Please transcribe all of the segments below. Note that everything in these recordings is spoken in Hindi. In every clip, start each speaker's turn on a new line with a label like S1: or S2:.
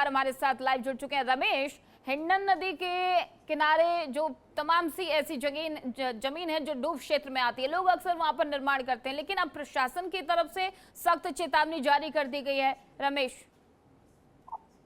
S1: पत्रकार हमारे साथ लाइव जुड़ चुके हैं। रमेश, हिंडन नदी के किनारे जो तमाम सी ऐसी जमीन है जो डूब क्षेत्र में आती है, लोग अक्सर वहां पर निर्माण करते हैं, लेकिन अब प्रशासन की तरफ से सख्त चेतावनी जारी कर दी गई है। रमेश,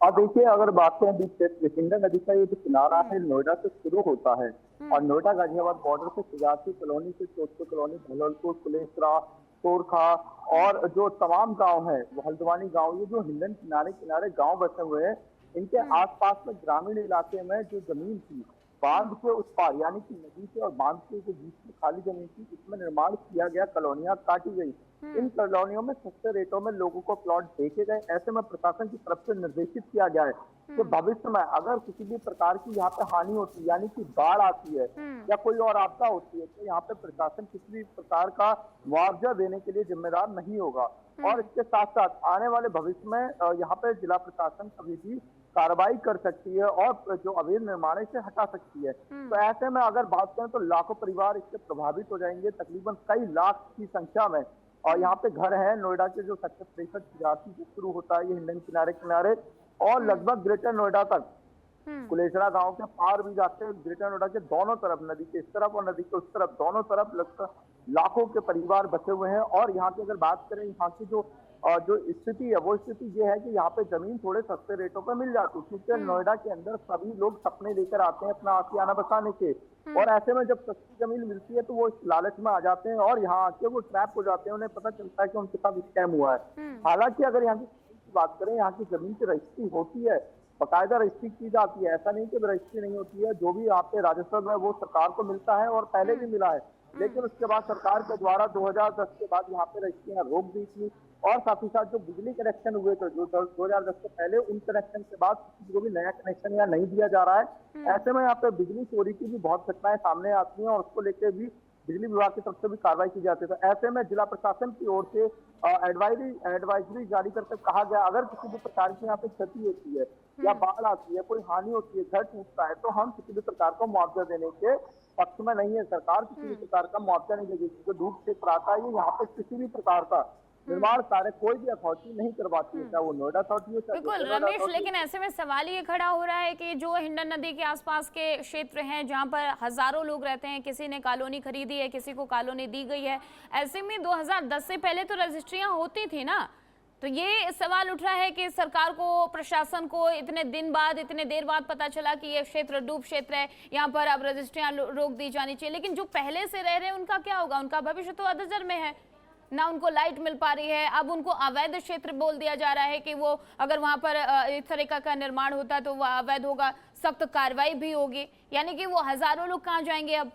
S2: अब देखिए, अगर बात करें बीच क्षेत्र हिंडन नदी का ये जो किनारा है नोएडा से शुरू होता है और नोएडा गाजियाबाद बॉर्डर से सुजानपुर कॉलोनी से चौथो कॉलोनी, भलोलपुर, कुलेसरा, कोरखा और जो तमाम गांव है वो हल्द्वानी गांव, ये जो हिंडन किनारे किनारे गांव बसे हुए हैं, इनके आसपास में ग्रामीण इलाके में जो जमीन थी बांध के उस पार यानी कि नदी से और बांध के जो बीच में खाली जमीन थी, इसमें निर्माण किया गया, कॉलोनियां काटी गई। इन कॉलोनियों में सस्ते रेटों में लोगों को प्लॉट बेचे गए। ऐसे में प्रशासन की तरफ से निर्देशित किया गया है कि भविष्य में अगर किसी भी प्रकार की यहाँ पे हानि होती है, यानी कि बाढ़ आती है या कोई और आपदा होती है, तो यहाँ पे प्रशासन किसी भी प्रकार का मुआवजा देने के लिए जिम्मेदार नहीं होगा। और इसके साथ साथ आने वाले भविष्य में यहाँ पे जिला प्रशासन कभी भी कार्रवाई कर सकती है और जो अवैध निर्माण है इसे हटा सकती है। तो ऐसे में अगर बात करें तो लाखों परिवार इससे प्रभावित हो जाएंगे, तकरीबन कई लाख की संख्या में। और यहाँ पे घर है नोएडा के जो सेक्टर 63 से शुरू होता है ये हिंडन किनारे किनारे और लगभग ग्रेटर नोएडा तक, कुलेसरा गांव के पार भी जाते हैं। ग्रेटर नोएडा के दोनों तरफ, नदी के इस तरफ और नदी के उस तरफ, दोनों तरफ लगभग लाखों के परिवार बसे हुए हैं। और यहाँ की अगर बात करें, यहाँ की जो स्थिति है वो स्थिति ये है कि यहाँ पे जमीन थोड़े सस्ते रेटों पे मिल जाती है, क्योंकि नोएडा के अंदर सभी लोग सपने लेकर आते हैं अपना आशियाना बसाने के। और ऐसे में जब सस्ती जमीन मिलती है तो वो इस लालच में आ जाते हैं और यहाँ आके वो ट्रैप हो जाते हैं। उन्हें पता चलता है कि उनके साथ स्कैम हुआ है। हालांकि अगर यहाँ की बात करें, यहाँ की जमीन की रजिस्ट्री होती है, बाकायदा रजिस्ट्री की जाती है, ऐसा नहीं कि रजिस्ट्री नहीं होती है। जो भी यहाँ पे राजस्व है वो सरकार को मिलता है और पहले भी मिला है, लेकिन उसके बाद सरकार के द्वारा 2010 के बाद यहाँ पे रजिस्ट्रियां रोक दी थी। और साथ ही साथ जो बिजली कनेक्शन हुए थे जो 2010 से पहले, उन कनेक्शन के बाद किसी को भी नया कनेक्शन यहाँ नहीं दिया जा रहा है। ऐसे में यहाँ पे बिजली चोरी की भी बहुत घटनाएं सामने आती हैं और उसको लेकर भी बिजली विभाग की तरफ से भी कार्रवाई की जाती है। तो ऐसे में जिला प्रशासन की ओर से एडवाइजरी जारी करके कहा गया, अगर किसी भी प्रकार की यहाँ पे क्षति होती है या बाढ़ आती है, कोई हानि होती है, घर टूटता है, तो हम किसी भी प्रकार का मुआवजा देने के पक्ष में नहीं है। सरकार किसी भी प्रकार का मुआवजा नहीं देगी, क्योंकि डूब क्षेत्र आता है, यहाँ पे किसी भी प्रकार का निर्माण कार्य कोई भी अथॉरिटी नहीं करवाती है, चाहे वो नोएडा अथॉरिटी हो।
S1: बिल्कुल रमेश, लेकिन ऐसे में सवाल ये खड़ा हो रहा है कि जो हिंडन नदी के आसपास के क्षेत्र हैं जहां पर हजारों लोग रहते हैं, किसी ने कॉलोनी खरीदी है, किसी को कॉलोनी दी गई है, ऐसे में 2010 से पहले तो रजिस्ट्रियां होती थी ना, तो ये सवाल उठ रहा है कि सरकार को, प्रशासन को इतने देर बाद पता चला कि ये क्षेत्र डूब क्षेत्र है, यहाँ पर अब रजिस्ट्रियां रोक दी जानी चाहिए, लेकिन जो पहले से रह रहे हैं उनका क्या होगा? उनका भविष्य तो अधजर में है ना, उनको लाइट मिल पा रही है। अब उनको अवैध क्षेत्र बोल दिया जा रहा है कि वो अगर वहां पर इस तरीका का निर्माण होता है तो वह अवैध होगा, सख्त कार्रवाई भी होगी, यानी कि वो हजारों लोग कहाँ जाएंगे अब?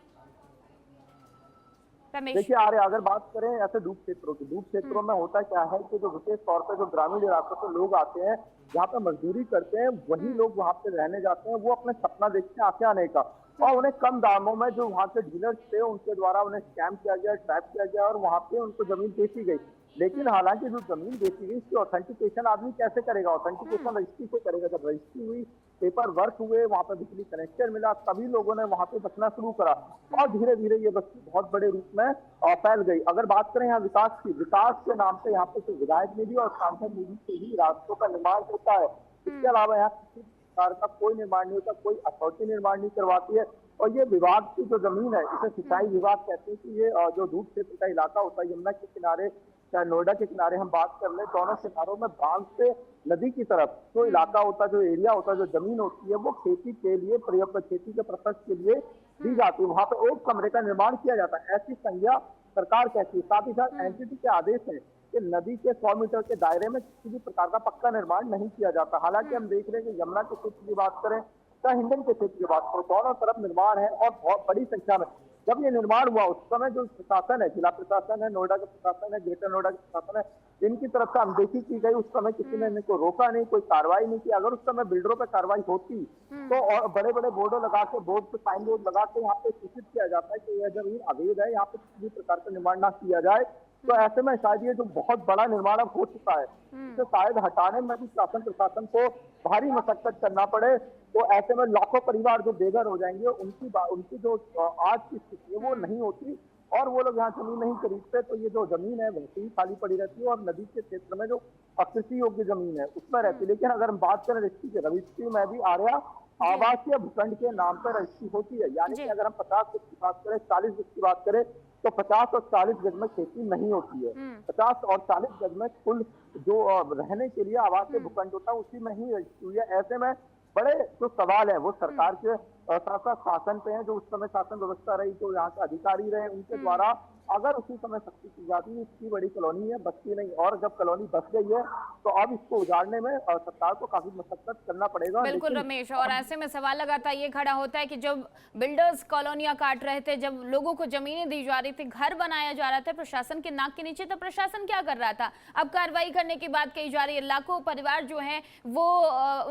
S2: देखिए आर्य, अगर बात करें ऐसे डूब क्षेत्रों में होता क्या है कि जो विशेष तौर पर जो ग्रामीण इलाकों से लोग आते हैं, जहाँ पे मजदूरी करते हैं, वही लोग वहाँ पे रहने जाते हैं। वो अपने सपना देखते हैं आके आने का, और उन्हें कम दामों में जो वहाँ के डीलर्स थे उनके द्वारा उन्हें स्कैम किया गया, ट्रैप किया गया और वहाँ पे उनको जमीन बेची गई। लेकिन हालांकि जो जमीन बेची गई उसकी ऑथेंटिकेशन आदमी कैसे करेगा? ऑथेंटिकेशन रजिस्ट्री से करेगा। जब रजिस्ट्री हुई, पेपर वर्क हुए, वहाँ पे बिजली कनेक्शन मिला, तभी लोगों ने वहाँ पे बसना शुरू करा और धीरे धीरे ये बस्ती बहुत बड़े रूप में फैल गई। अगर बात करें यहाँ विकास की, विकास के नाम पे यहाँ पे विधायक निधि और सांसद निधि से ही रास्तों का निर्माण होता है। इसके अलावा यहाँ किसी प्रकार का कोई निर्माण नहीं होता, कोई अथॉरिटी निर्माण नहीं करवाती है। और ये विभाग की जो जमीन है, इसे सिंचाई विभाग कहते हैं कि ये जो डूब क्षेत्र का इलाका होता है, यमुना के किनारे चाहे नोएडा के किनारे हम बात कर ले, दोनों किनारों में बांध से नदी की तरफ जो इलाका होता है, जो एरिया होता है, जो जमीन होती है, वो खेती के लिए प्रयोग, खेती के पर्पज के लिए दी जाती है। वहां पर एक कमरे का निर्माण किया जाता है, ऐसी संज्ञा सरकार कहती है। साथ ही साथ एनजीटी के आदेश है कि नदी के 100 मीटर के दायरे में किसी भी प्रकार का पक्का निर्माण नहीं किया जाता। हालांकि हम देख रहे हैं कि यमुना के क्षेत्र की बात करें चाहे हिंडन के क्षेत्र की बात करें, दोनों तरफ निर्माण है और बहुत बड़ी संख्या में। जब ये निर्माण हुआ उस समय जो प्रशासन है, जिला प्रशासन है, नोएडा का प्रशासन है, ग्रेटर नोएडा का प्रशासन है, इनकी तरफ से अनदेखी की गई। उस समय किसी ने इनको रोका नहीं, कोई कार्रवाई नहीं की। अगर उस समय बिल्डरों पर कार्रवाई होती तो और बड़े बड़े बोर्डो लगा के, बोर्ड पे साइन बोर्ड लगा के यहाँ पे सूचित किया जाता है कि यह जमीन अवैध है, यहाँ पे किसी भी प्रकार का निर्माण ना किया जाए। तो ऐसे में शायद ये जो बहुत बड़ा निर्माण अब हो चुका है, इसे शायद हटाने में भी शासन प्रशासन को भारी मशक्कत करना पड़े। तो ऐसे में लाखों परिवार जो बेघर हो जाएंगे, उनकी जो आज की स्थिति है वो नहीं होती। और वो लोग यहाँ जमीन नहीं खरीदते, तो ये जो जमीन है वैसे ही खाली पड़ी रहती है और नदी के क्षेत्र में जो कृषि योग्य जमीन है उसमें रहती है। लेकिन अगर हम बात करें रजिस्ट्री की, रजिस्ट्री में भी आर्या आवासीय भूखंड के नाम पर रजिस्ट्री होती है, यानी कि अगर हम 50 गज की बात करें, 40 गज की बात करें, तो 50 और 40 गज में खेती नहीं होती है। 50 और 40 गज में कुल जो रहने के लिए आवासीय भूखंड होता है उसी में ही रजिस्ट्री हुई है। ऐसे में बड़े जो सवाल है वो सरकार के साथ साथ शासन पे है, जो उस समय शासन व्यवस्था रही, जो यहाँ के अधिकारी रहे, उनके द्वारा अगर उसी समय सख्ती की जाती, इतनी बड़ी कॉलोनी है, बसती नहीं, और जब कॉलोनी बस गई है तो अब इसको उजाड़ने में सरकार को काफी मशक्कत करना पड़ेगा।
S1: बिल्कुल रमेश, और ऐसे में सवाल लगातार ये खड़ा होता है कि जब बिल्डर्स कॉलोनियां काट रहे थे, जब लोगों को जमीनें दी जा रही थी, घर बनाया जा रहा था प्रशासन के नाक के नीचे, तो प्रशासन क्या कर रहा था? अब कार्रवाई करने की बात कही जा रही है, लाखों परिवार जो हैं वो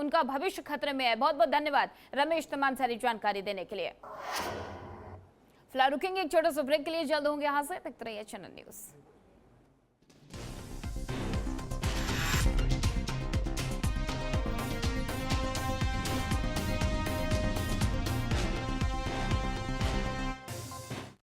S1: उनका भविष्य खतरे में है। बहुत बहुत धन्यवाद रमेश तमाम सारी जानकारी देने के लिए। फिलहाल रुकेंगे एक छोटे से ब्रेक के लिए, जल्द होंगे यहाँ से, देखते रहिए चैनल न्यूज।